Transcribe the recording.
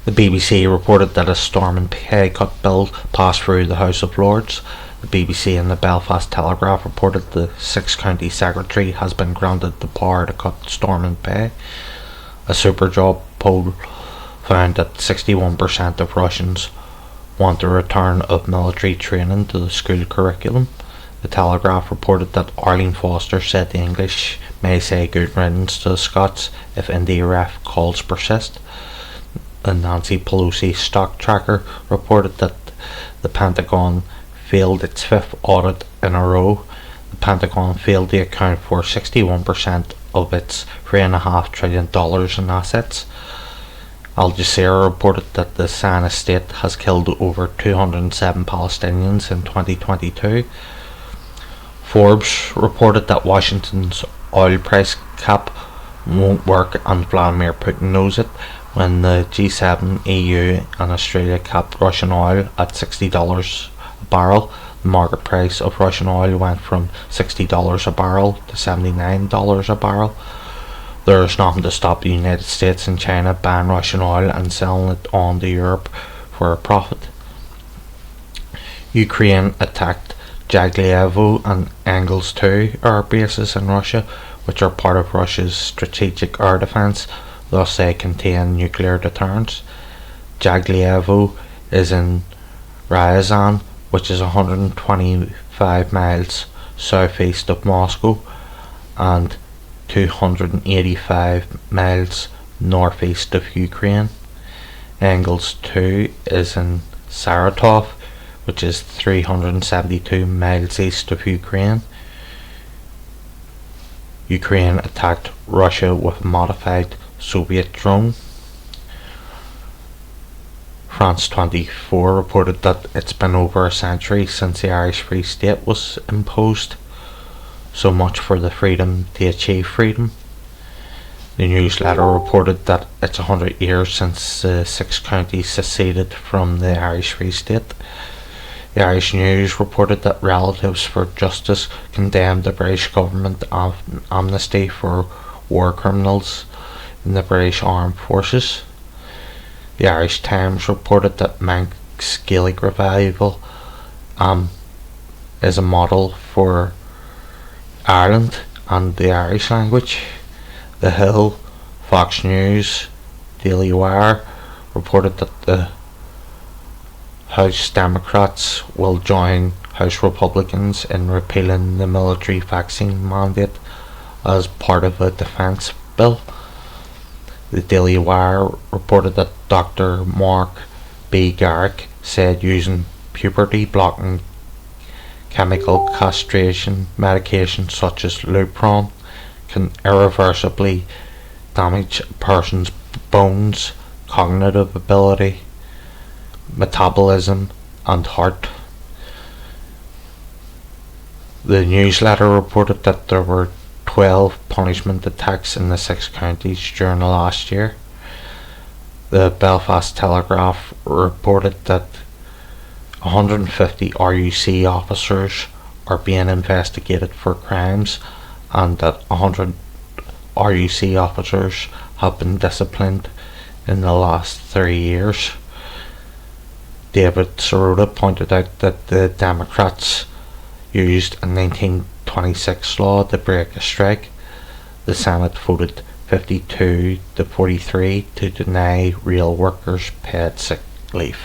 The BBC reported that a storming pay cut bill passed through the House of Lords. The BBC and the Belfast Telegraph reported the six-county secretary has been granted the power to cut storming pay. A Superjob poll found that 61% of Russians want a return of military training to the school curriculum. The Telegraph reported that Arlene Foster said the English may say good riddance to the Scots if India ref calls persist. And Nancy Pelosi stock tracker reported that the Pentagon failed its fifth audit in a row. The Pentagon failed to account for 61% of its $3.5 trillion in assets. Al Jazeera reported that the Sana state has killed over 207 Palestinians in 2022. Forbes reported that Washington's oil price cap won't work and Vladimir Putin knows it. When the G7, EU and Australia capped Russian oil at $60 a barrel, the market price of Russian oil went from $60 a barrel to $79 a barrel. There is nothing to stop the United States and China ban Russian oil and selling it on to Europe for a profit. Ukraine attacked Jaglievo and Engels 2 air bases in Russia, which are part of Russia's strategic air defense. Thus they contain nuclear deterrence. Jaglievo is in Ryazan, which is 125 miles southeast of Moscow and 285 miles northeast of Ukraine. Engels 2 is in Saratov, which is 372 miles east of Ukraine. Ukraine attacked Russia with a modified Soviet drone. France 24 reported that it's been over a century since the Irish Free State was imposed. So much for the freedom to achieve freedom. The newsletter reported that it's 100 years since the six counties seceded from the Irish Free State. The Irish News reported that Relatives for Justice condemned the British government of amnesty for war criminals in the British Armed Forces. The Irish Times reported that Manx Gaelic revival is a model for Ireland and the Irish language. The Hill, Fox News, Daily Wire reported that the House Democrats will join House Republicans in repealing the military vaccine mandate as part of a defence bill. The Daily Wire reported that Dr. Mark B. Garrick said using puberty-blocking chemical castration medication such as Lupron can irreversibly damage a person's bones, cognitive ability, metabolism and heart. The newsletter reported that there were 12 punishment attacks in the six counties during the last year. The Belfast Telegraph reported that 150 RUC officers are being investigated for crimes and that 100 RUC officers have been disciplined in the last 3 years. David Sirota pointed out that the Democrats used a 1926 law to break a strike. The Senate voted 52 to 43 to deny real workers paid sick leave.